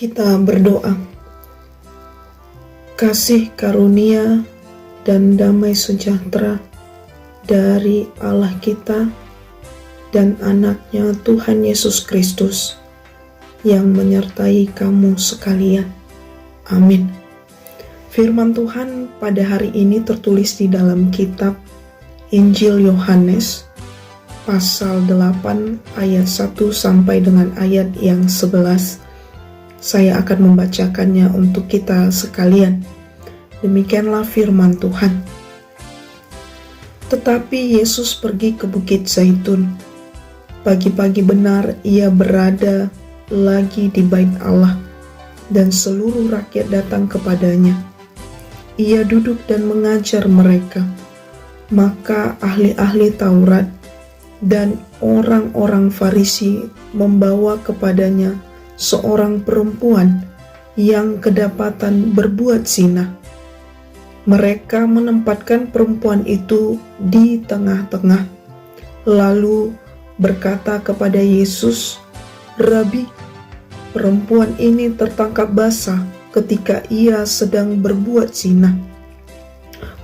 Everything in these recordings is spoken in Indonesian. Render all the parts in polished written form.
Kita berdoa. Kasih karunia dan damai sejahtera dari Allah kita dan anaknya Tuhan Yesus Kristus yang menyertai kamu sekalian. Amin. Firman Tuhan pada hari ini tertulis di dalam kitab Injil Yohanes pasal 8 ayat 1 sampai dengan ayat yang 11. Saya akan membacakannya untuk kita sekalian. Demikianlah firman Tuhan. Tetapi Yesus pergi ke Bukit Zaitun. Pagi-pagi benar ia berada lagi di bait Allah, dan seluruh rakyat datang kepadanya. Ia duduk dan mengajar mereka. Maka ahli-ahli Taurat dan orang-orang Farisi membawa kepadanya seorang perempuan yang kedapatan berbuat zina. Mereka menempatkan perempuan itu di tengah-tengah, lalu berkata kepada Yesus, "Rabi, perempuan ini tertangkap basah ketika ia sedang berbuat zina.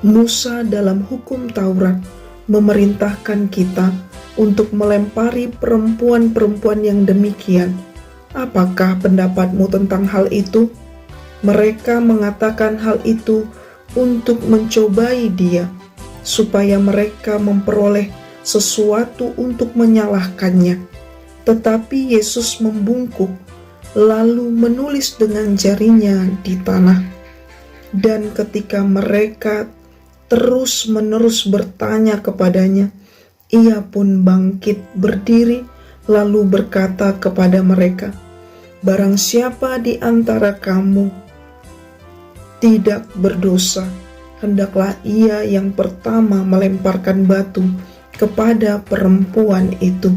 Musa dalam hukum Taurat memerintahkan kita untuk melempari perempuan-perempuan yang demikian. Apakah pendapatmu tentang hal itu?" Mereka mengatakan hal itu untuk mencobai dia, supaya mereka memperoleh sesuatu untuk menyalahkannya. Tetapi Yesus membungkuk, lalu menulis dengan jarinya di tanah. Dan ketika mereka terus-menerus bertanya kepadanya, ia pun bangkit berdiri, lalu berkata kepada mereka, "Barang siapa di antara kamu tidak berdosa, hendaklah ia yang pertama melemparkan batu kepada perempuan itu."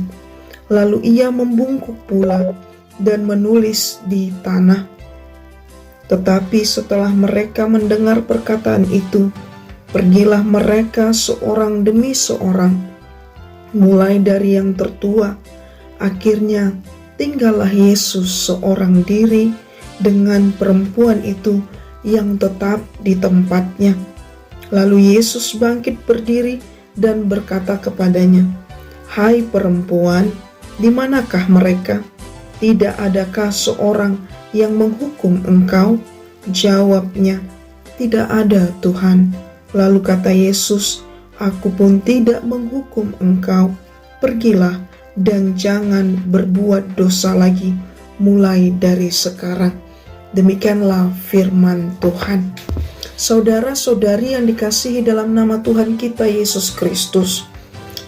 Lalu ia membungkuk pula dan menulis di tanah. Tetapi setelah mereka mendengar perkataan itu, pergilah mereka seorang demi seorang, mulai dari yang tertua. Akhirnya tinggallah Yesus seorang diri dengan perempuan itu yang tetap di tempatnya. Lalu Yesus bangkit berdiri dan berkata kepadanya, "Hai perempuan, di manakah mereka? Tidak adakah seorang yang menghukum engkau?" Jawabnya, "Tidak ada, Tuhan." Lalu kata Yesus, "Aku pun tidak menghukum engkau. Pergilah dan jangan berbuat dosa lagi mulai dari sekarang." Demikianlah firman Tuhan. Saudara-saudari yang dikasihi dalam nama Tuhan kita Yesus Kristus,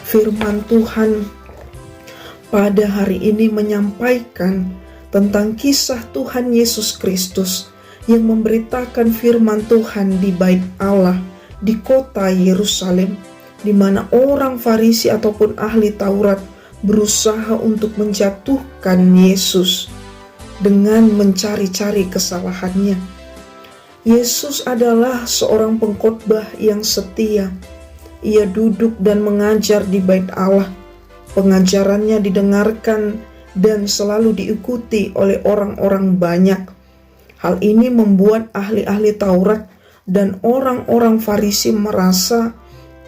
firman Tuhan pada hari ini menyampaikan tentang kisah Tuhan Yesus Kristus yang memberitakan firman Tuhan di bait Allah di kota Yerusalem, di mana orang Farisi ataupun ahli Taurat berusaha untuk menjatuhkan Yesus dengan mencari-cari kesalahannya. Yesus adalah seorang pengkhotbah yang setia. Ia duduk dan mengajar di bait Allah. Pengajarannya didengarkan dan selalu diikuti oleh orang-orang banyak. Hal ini membuat ahli-ahli Taurat dan orang-orang Farisi merasa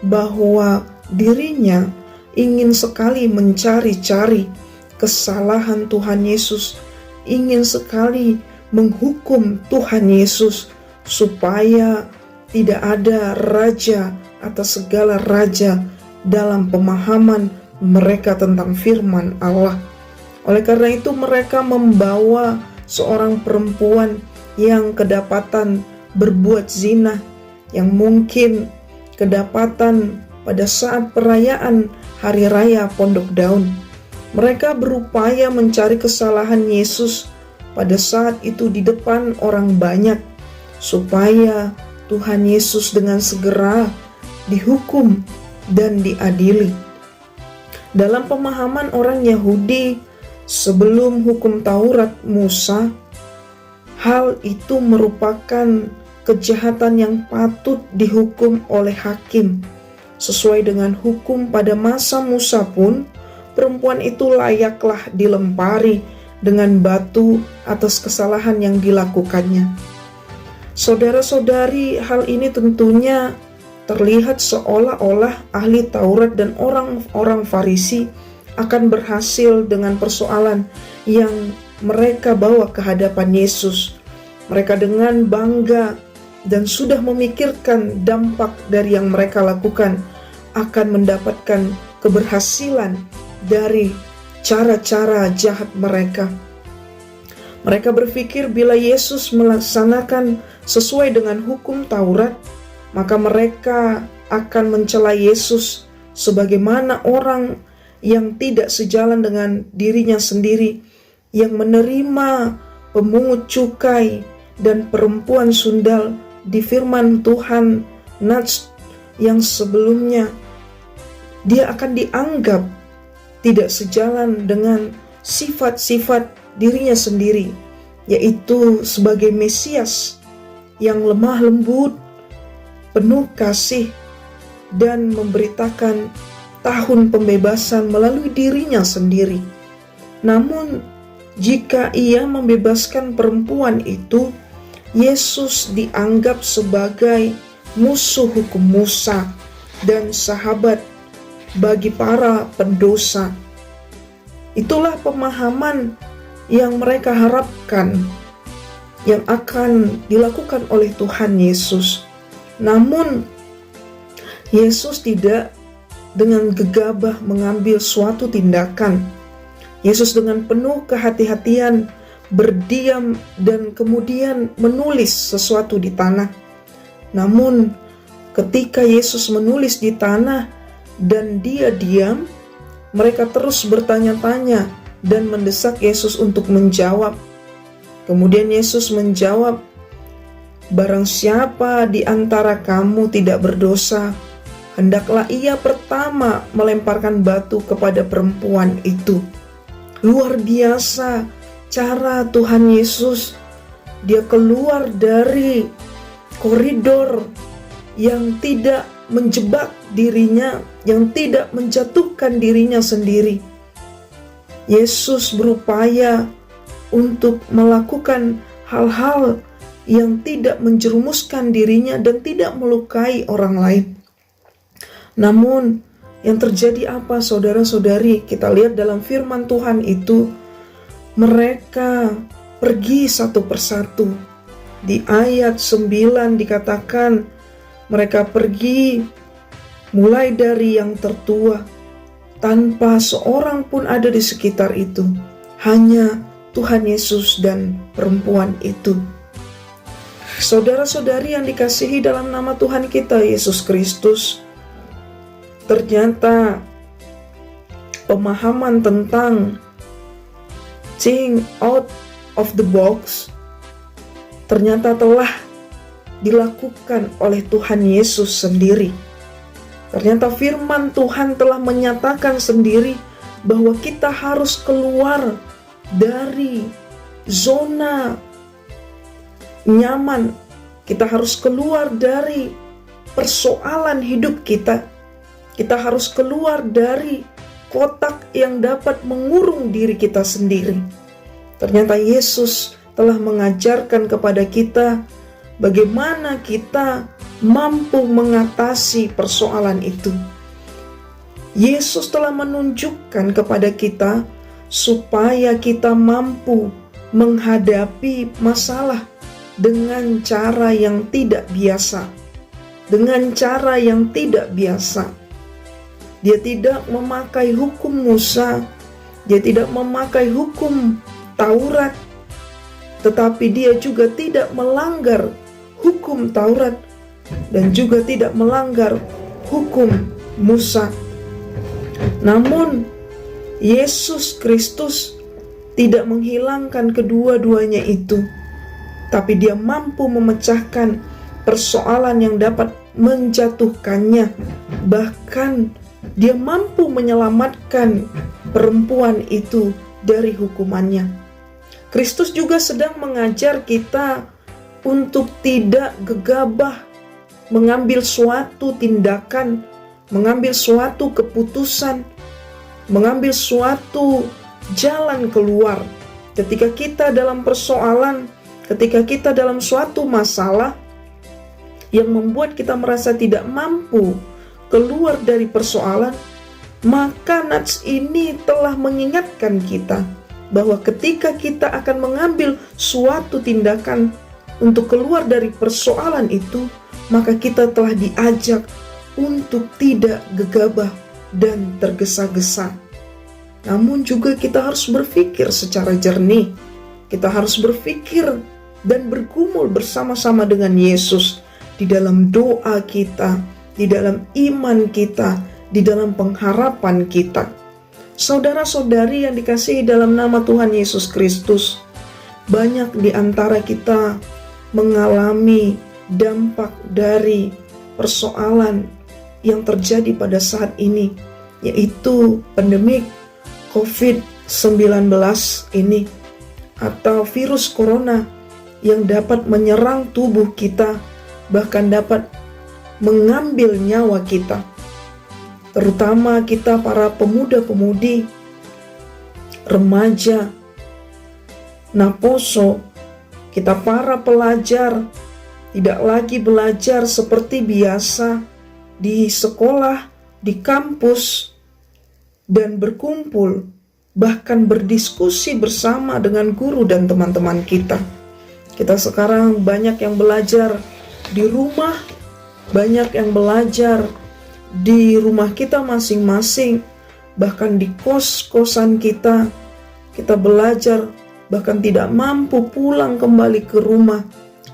bahwa dirinya ingin sekali mencari-cari kesalahan Tuhan Yesus, ingin sekali menghukum Tuhan Yesus supaya tidak ada raja atas segala raja dalam pemahaman mereka tentang firman Allah. Oleh karena itu mereka membawa seorang perempuan yang kedapatan berbuat zina, yang mungkin kedapatan pada saat perayaan Hari Raya Pondok Daun. Mereka berupaya mencari kesalahan Yesus pada saat itu di depan orang banyak, supaya Tuhan Yesus dengan segera dihukum dan diadili. Dalam pemahaman orang Yahudi, sebelum hukum Taurat Musa, hal itu merupakan kejahatan yang patut dihukum oleh hakim. Sesuai dengan hukum pada masa Musa pun, perempuan itu layaklah dilempari dengan batu atas kesalahan yang dilakukannya. Saudara-saudari, hal ini tentunya terlihat seolah-olah ahli Taurat dan orang-orang Farisi akan berhasil dengan persoalan yang mereka bawa ke hadapan Yesus. Mereka dengan bangga dan sudah memikirkan dampak dari yang mereka lakukan akan mendapatkan keberhasilan dari cara-cara jahat mereka. Mereka berpikir bila Yesus melaksanakan sesuai dengan hukum Taurat, maka mereka akan mencela Yesus sebagaimana orang yang tidak sejalan dengan dirinya sendiri, yang menerima pemungut cukai dan perempuan sundal di firman Tuhan Nats yang sebelumnya. Dia akan dianggap tidak sejalan dengan sifat-sifat dirinya sendiri, yaitu sebagai Mesias yang lemah lembut, penuh kasih, dan memberitakan tahun pembebasan melalui dirinya sendiri. Namun, jika ia membebaskan perempuan itu, Yesus dianggap sebagai musuh hukum Musa dan sahabat bagi para pendosa. Itulah pemahaman yang mereka harapkan yang akan dilakukan oleh Tuhan Yesus. Namun, Yesus tidak dengan gegabah mengambil suatu tindakan. Yesus dengan penuh kehati-hatian berdiam dan kemudian menulis sesuatu di tanah. Namun, ketika Yesus menulis di tanah dan dia diam, mereka terus bertanya-tanya dan mendesak Yesus untuk menjawab. Kemudian Yesus menjawab, "Barang siapa di antara kamu tidak berdosa, hendaklah ia pertama melemparkan batu kepada perempuan itu." Luar biasa cara Tuhan Yesus. Dia keluar dari koridor yang tidak menjebak dirinya, yang tidak menjatuhkan dirinya sendiri. Yesus berupaya untuk melakukan hal-hal yang tidak menjerumuskan dirinya dan tidak melukai orang lain. Namun, yang terjadi apa, saudara-saudari? Kita lihat dalam firman Tuhan itu, mereka pergi satu persatu. Di ayat 9 dikatakan, mereka pergi mulai dari yang tertua, tanpa seorang pun ada di sekitar itu. Hanya Tuhan Yesus dan perempuan itu. Saudara-saudari yang dikasihi dalam nama Tuhan kita Yesus Kristus, ternyata pemahaman tentang think out of the box ternyata telah dilakukan oleh Tuhan Yesus sendiri. Ternyata firman Tuhan telah menyatakan sendiri bahwa kita harus keluar dari zona nyaman. Kita harus keluar dari persoalan hidup kita. Kita harus keluar dari kotak yang dapat mengurung diri kita sendiri. Ternyata Yesus telah mengajarkan kepada kita bagaimana kita mampu mengatasi persoalan itu. Yesus telah menunjukkan kepada kita supaya kita mampu menghadapi masalah dengan cara yang tidak biasa. Dengan cara yang tidak biasa. Dia tidak memakai hukum Musa, dia tidak memakai hukum Taurat, tetapi dia juga tidak melanggar hukum Taurat dan juga tidak melanggar hukum Musa. Namun Yesus Kristus tidak menghilangkan kedua-duanya itu, tapi dia mampu memecahkan persoalan yang dapat menjatuhkannya. Bahkan dia mampu menyelamatkan perempuan itu dari hukumannya. Kristus juga sedang mengajar kita untuk tidak gegabah mengambil suatu tindakan, mengambil suatu keputusan, mengambil suatu jalan keluar Ketika kita dalam persoalan, ketika kita dalam suatu masalah yang membuat kita merasa tidak mampu keluar dari persoalan, maka nats ini telah mengingatkan kita bahwa ketika kita akan mengambil suatu tindakan untuk keluar dari persoalan itu, maka kita telah diajak untuk tidak gegabah dan tergesa-gesa. Namun juga kita harus berpikir secara jernih. Kita harus berpikir dan bergumul bersama-sama dengan Yesus di dalam doa kita, di dalam iman kita, di dalam pengharapan kita. Saudara-saudari yang dikasihi dalam nama Tuhan Yesus Kristus, banyak di antara kita mengalami dampak dari persoalan yang terjadi pada saat ini, yaitu pandemik COVID-19 ini, atau virus corona yang dapat menyerang tubuh kita, bahkan dapat mengambil nyawa kita. Terutama kita para pemuda-pemudi, remaja, naposo, kita para pelajar, tidak lagi belajar seperti biasa di sekolah, di kampus, dan berkumpul, bahkan berdiskusi bersama dengan guru dan teman-teman kita. Kita sekarang banyak yang belajar di rumah, banyak yang belajar di rumah kita masing-masing, bahkan di kos-kosan kita belajar, bahkan tidak mampu pulang kembali ke rumah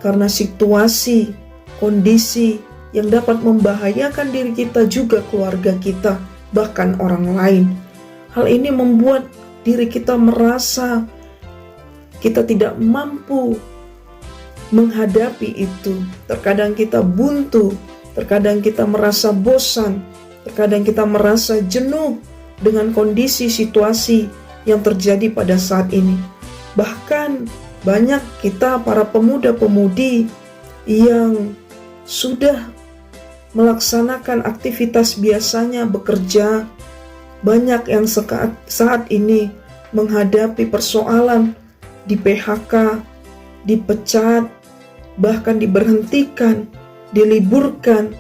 karena situasi, kondisi yang dapat membahayakan diri kita juga keluarga kita, bahkan orang lain. Hal ini membuat diri kita merasa kita tidak mampu menghadapi itu. Terkadang kita buntu, terkadang kita merasa bosan, terkadang kita merasa jenuh dengan kondisi situasi yang terjadi pada saat ini. Bahkan banyak kita para pemuda-pemudi yang sudah melaksanakan aktivitas biasanya bekerja, banyak yang saat ini menghadapi persoalan di PHK, dipecat, bahkan diberhentikan, diliburkan,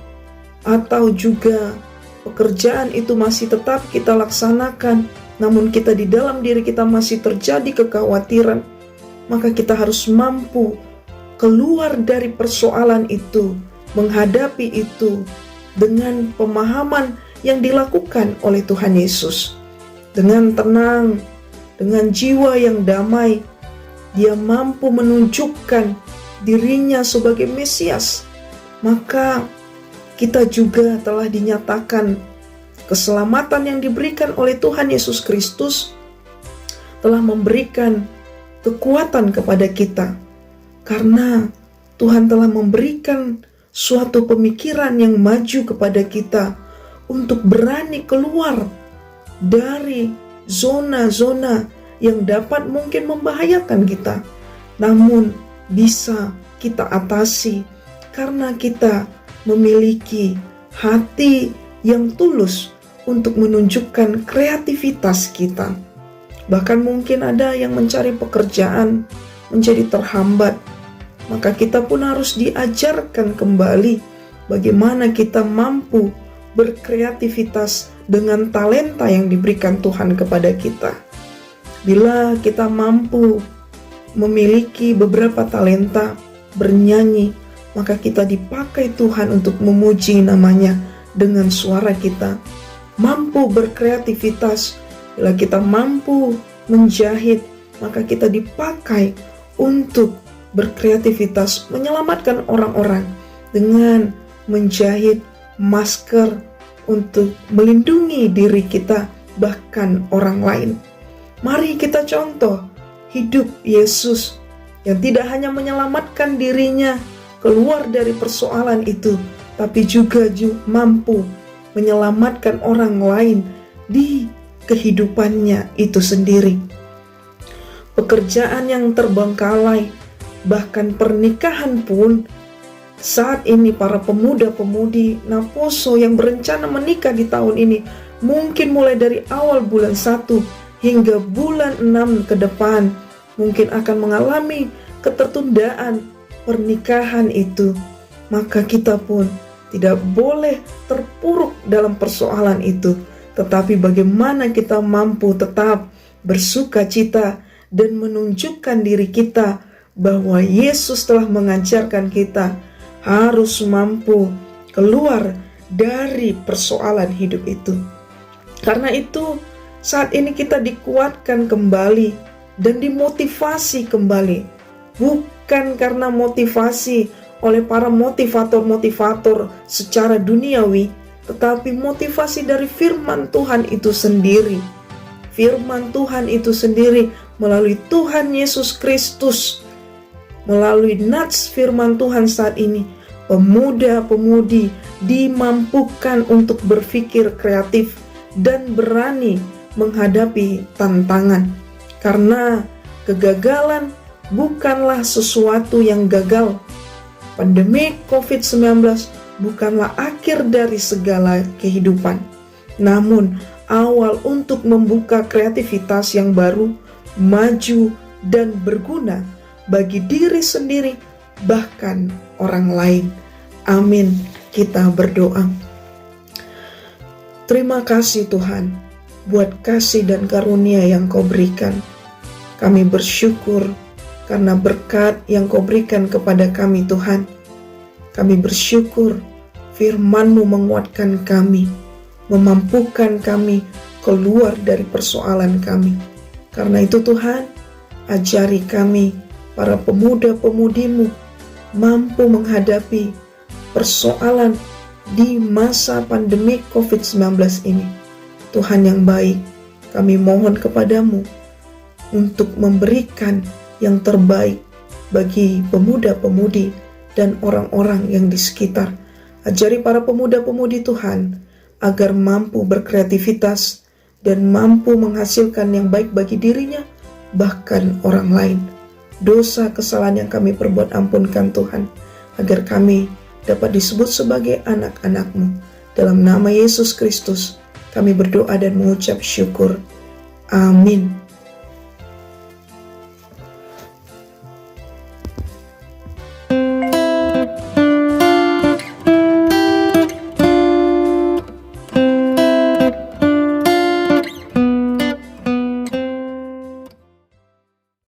atau juga pekerjaan itu masih tetap kita laksanakan, namun kita di dalam diri kita masih terjadi kekhawatiran. Maka kita harus mampu keluar dari persoalan itu, menghadapi itu dengan pemahaman yang dilakukan oleh Tuhan Yesus. Dengan tenang, dengan jiwa yang damai, Dia mampu menunjukkan dirinya sebagai Mesias. Maka kita juga telah dinyatakan keselamatan yang diberikan oleh Tuhan Yesus Kristus telah memberikan kekuatan kepada kita, karena Tuhan telah memberikan suatu pemikiran yang maju kepada kita untuk berani keluar dari zona-zona yang dapat mungkin membahayakan kita, namun bisa kita atasi karena kita memiliki hati yang tulus untuk menunjukkan kreativitas kita. Bahkan mungkin ada yang mencari pekerjaan menjadi terhambat, maka kita pun harus diajarkan kembali bagaimana kita mampu berkreativitas dengan talenta yang diberikan Tuhan kepada kita. Bila kita mampu memiliki beberapa talenta bernyanyi, maka kita dipakai Tuhan untuk memuji namanya dengan suara kita. Mampu berkreativitas, bila kita mampu menjahit, maka kita dipakai untuk berkreativitas menyelamatkan orang-orang dengan menjahit masker untuk melindungi diri kita, bahkan orang lain. Mari kita contoh hidup Yesus yang tidak hanya menyelamatkan dirinya keluar dari persoalan itu, tapi juga mampu menyelamatkan orang lain di kehidupannya itu sendiri. Pekerjaan yang terbengkalai, bahkan pernikahan pun, saat ini para pemuda-pemudi Naposo yang berencana menikah di tahun ini, mungkin mulai dari awal bulan 1 hingga bulan 6 ke depan, mungkin akan mengalami ketertundaan pernikahan itu, maka kita pun tidak boleh terpuruk dalam persoalan itu, tetapi bagaimana kita mampu tetap bersuka cita dan menunjukkan diri kita bahwa Yesus telah mengajarkan kita harus mampu keluar dari persoalan hidup itu. Karena itu, saat ini kita dikuatkan kembali dan dimotivasi kembali, bukan karena motivasi oleh para motivator-motivator secara duniawi, tetapi motivasi dari firman Tuhan itu sendiri. Firman Tuhan itu sendiri melalui Tuhan Yesus Kristus, melalui nats firman Tuhan saat ini, pemuda-pemudi dimampukan untuk berpikir kreatif dan berani menghadapi tantangan. Karena kegagalan bukanlah sesuatu yang gagal. Pandemi COVID-19 bukanlah akhir dari segala kehidupan, namun awal untuk membuka kreativitas yang baru, maju, dan berguna bagi diri sendiri, bahkan orang lain. Amin. Kita berdoa. Terima kasih Tuhan, buat kasih dan karunia yang Kau berikan. Kami bersyukur karena berkat yang Kau berikan kepada kami Tuhan. Kami bersyukur firman-Mu menguatkan kami, memampukan kami keluar dari persoalan kami. Karena itu Tuhan, ajari kami, para pemuda-pemudi-Mu, mampu menghadapi persoalan di masa pandemi COVID-19 ini. Tuhan yang baik, kami mohon kepadamu untuk memberikan yang terbaik bagi pemuda-pemudi dan orang-orang yang di sekitar. Ajari para pemuda-pemudi Tuhan agar mampu berkreativitas dan mampu menghasilkan yang baik bagi dirinya, bahkan orang lain. Dosa kesalahan yang kami perbuat ampunkan Tuhan, agar kami dapat disebut sebagai anak-anak-Mu. Dalam nama Yesus Kristus kami berdoa dan mengucap syukur. Amin.